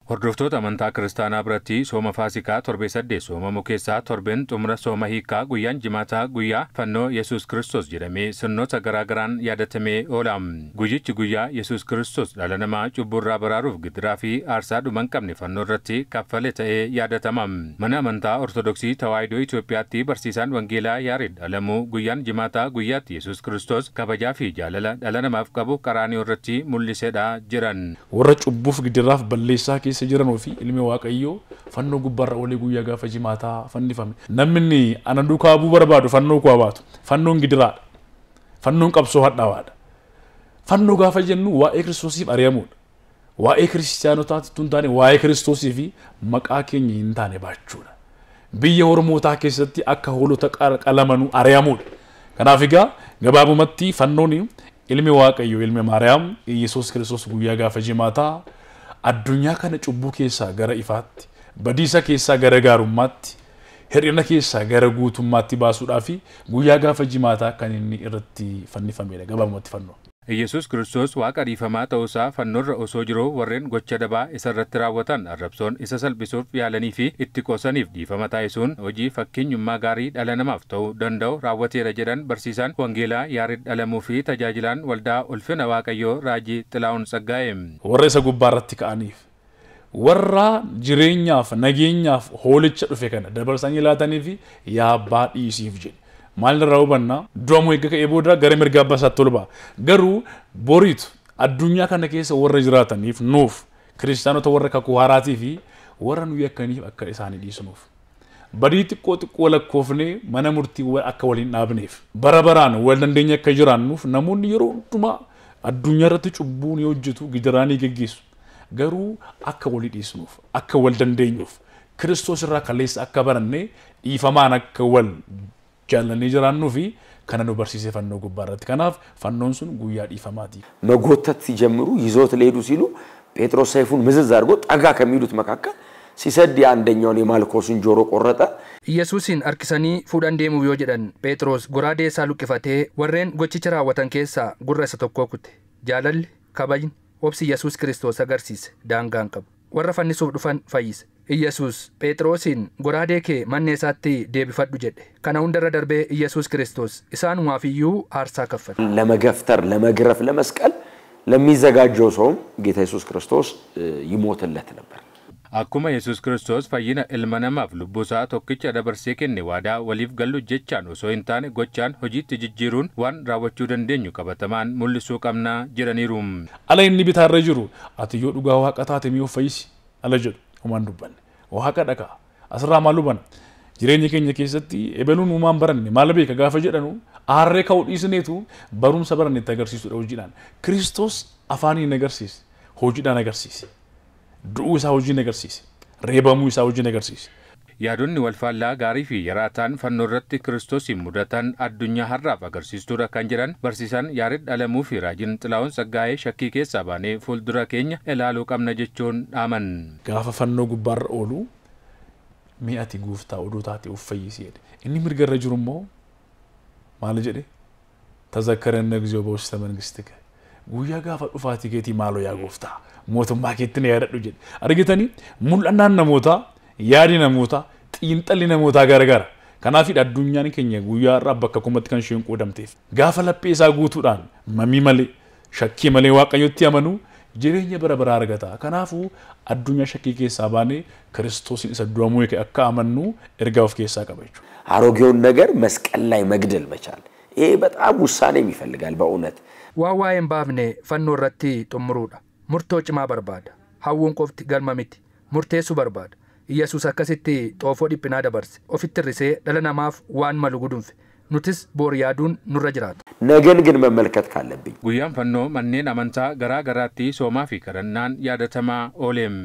Hordoftoota amantaa kiristaanaa biratti sooma Faasikaa torbee 8 soomamu keessaa torbeen xumura sooma hiikaa guyyaan Jimaata Guyyaa Fannoo Iyyesuus Kiristoos jedhamee sirnoota garaagaraan yaadatamee oola. Guyyichi guyyaa Iyyesuus Kiristoos dhala namaa cubburraa baraaruuf gidiraa fi aarsaa dhuma hin qabne fannoo irratti kaffale ta'ee yaadatama. Mana amantaa Ortodoksii Tawaahidoo Itoophiyaatti barsiisaan Wangeelaa Yaadannoo guyyaan Jimaata Guyyaatti Iyyesuus Kiristoos kabajaa fi jaalala dhala namaaf qabu qaraanii irratti mul'isedha jiran. Warra cubbuuf gidiraaf balleessaa jiran ofi ilmi waaqayyoo fannoo gubbarra olee guyyaa gaafa jimaataa fannifame. Namni ana duukaa bu'uu barbaadu fannoo koo baatu. Fannoon gidiraadha. Fannoon qabsoo hadhaawaadha. Fannoo gaafa jennu waa'ee Kiristoosiif ari'amuudha. Waa'ee kiristaanotaatti tun taane waa'ee Kiristoosii fi maqaa keenya hin taane baachuudha. Biyya Oromootaa keessatti akka hoolota qalamanu ari'amuudha. Kanaaf egaa gabaabumatti fannoon ilmi waaqayyoo ilmi Maariyaam Iyyesuus Kiristoos guyyaa gaafa jimaataa addunyaa kana cubbuu keessaa gara ifaatti, badiisa keessaa gara gaarummaatti, hir'ina keessaa gara guutummaatti baasuudhaaf guyyaa gaafa jimaataa kan inni irratti fannifamedha. Gabaabumatti fannoo. Iyyesuus Kiristoos waaqa dhiifamaa ta'uusaa fannoorra osoo jiruu warreen gocha dabaa isa irratti raawwatan arrabsoon isa salphisuuf yaalanii fi itti qoosaniif dhiifama taasisuun hojii fakkeenyummaa gaarii dhala namaaf ta'uu danda'u raawwateera jedhan barsiisaan Wangeelaa Yaadannoo fi tajaajilaan waldaa ulfina Waaqayyoo Raajii Xilaa'uun Tsaggaa'ee. Warra isa gubbaarratti ka'aniif warra jireenyaaf nageenyaaf hoolicha dhufe kana dabarsanii laatanii fi yaa abbaa dhiisiif jedhe. Maal irraa hubanna du'amuu eegga ka'ee booda gara mirga abbaa isaatti ol ba'a. Garuu boriitu addunyaa kana keessa warra jiraataniif nuuf kiristaanota warra kakuu haaraatii fi warra nuyi akkaniif akka isaanii dhiisnuuf. Badii xiqqoo lakkoofnee mana murtii akka waliin dhaabneef bara baraan wal dandeenya akka jiraannuuf namoonni yeroo hundumaa addunyaa irratti cubbuu ni hojjetu gidiraanii geggeessu. Garuu akka walii dhiisnuuf akka wal dandeenyuuf Kiristoos irraa kaleessa akka baranne dhiifamaan akka wal jaalanii jiraannuu fi kana nu barsiisee fannoo gubbaarratti. Kanaaf fannoon sun guyyaa dhiifamaati. መጎተት ሲጀምሩ ይዞት ሊሄዱ ሲሉ ጴጥሮስ ሰይፉን ምዝዝ አድርጎ ጠጋ ከሚሉት መካከል ሲሰድ አንደኛውን የማልኮስን ጆሮ ቆረጠ። ኢየሱስን አርክሰኒ ፉዳን ደሙ ዮ ጀዳን ጴጥሮስ ጎራዴ ሳሉቅፈቴ ወሬን ጎቺቻ ራወታን ኬሳ ጉረሰ ተኮኩት ጃለል ካባይን ኦብሲ ኢየሱስ ክርስቶስ አገርሲስ ዳንጋን ቀብ ወረ ፈኒሱፍ ዱፋን ፈይስ Iyyesuus Phexrosin goraadee kee manne isaatti deebifadhu jedhe. Kana hundarra darbee Iyyesuus Kiristoos isaanumaaf iyyuu aarsaa kaffale. ለመገፍተር ለመግረፍ ለመስቀል ለሚዘጋጀው ሰው ጌታ ኢየሱስ ክርስቶስ ይሞትለት ነበር። Akkuma Iyyesuus Kiristoos fayyina ilma namaaf lubbuusaa tokkicha dabarsee kenne waadaa waliif gallu jechaan osoo hin taane gochaan hojiitti jijjiiruun waan raawwachuu dandeenyu qabatamaan mul'isuu qabna jedhaniiru. Ala inni bitaarra jiru ati yoo dhugaa waaqa taate miyoo fayyisi ala jedhu. Umaan dubbanne waaqa dhagaa asirraa maal hubanna jireenya keenya keessatti ebeluun uumaan baranne maal beeka gaafa jedhanu aarree ka'uu dhiisneetu barumsa baranne itti agarsiisudha hojiidhaan. Kiristoos afaaniin agarsiise hojiidhaan agarsiise du'uu isaa hojiin agarsiise reebamuu isaa hojiin agarsiise. Yaadonni walfaallaa gaarii fi yaraataan fannoo irratti Kiristoosiin mudatan addunyaa har'aaf agarsiistuudha kan jedhan barsiisaan Yaadannoo fi Raajii Xilaa'uun Tsaggaa'ee shakkii keessaa baanee fuuldura keenya ilaaluu qabna jechuun dhaaman. Gaafa fannoo gubbaarra oolu mi'ati gooftaa oduu taate of fayyisi jedhe. Inni mirga irra jiru immoo maal jedhe? Tazakkaranna እግዚኦ በውስተ መንግሥትከ guyyaa gaafa dhufaatii keetii maaloo yaa gooftaa mootummaa keetti na yaadadhu jedhe. Argitanii mul'annaan namootaa yaadi namoota xiinxalli namoota garagara. Kanaaf addunyaan keenya guyyaa irraa bakka kumatti kan isheen qoodamteef gaafa laphee isaa guutuudhaan mamii malee shakkii malee waaqayyotti amanuu jireenya bara baraa argata. Kanaafuu addunyaa shakkii keessaa baanee Kiristoosin isa du'amuu akka amannu ergaa of keessaa qaba jechuudha. አሮጌውን ነገር መስቀል ላይ መግደል መቻል ይሄ በጣም ውሳኔም ይፈልጋል በእውነት ዋዋይን ባብኔ ፈኖ ረቲ ጥምሩዳ ሙርቶ ጭማ በርባዳ ሀውን ቆፍቲ ገልማሚቲ ሙርቴሱ በርባዳ Iyyesuus akkasitti xoofoo dhiphinaa dabarse ofitti hirrisee dhala namaaf waan malu gudunfe nutis boor yaaduun nurra jiraata. ነገን ግን መመልከት ካለብኝ guyyaan fannoo manneen amantaa garaa garaatti soomaa fi kadhannaan yaadatamaa ooleem.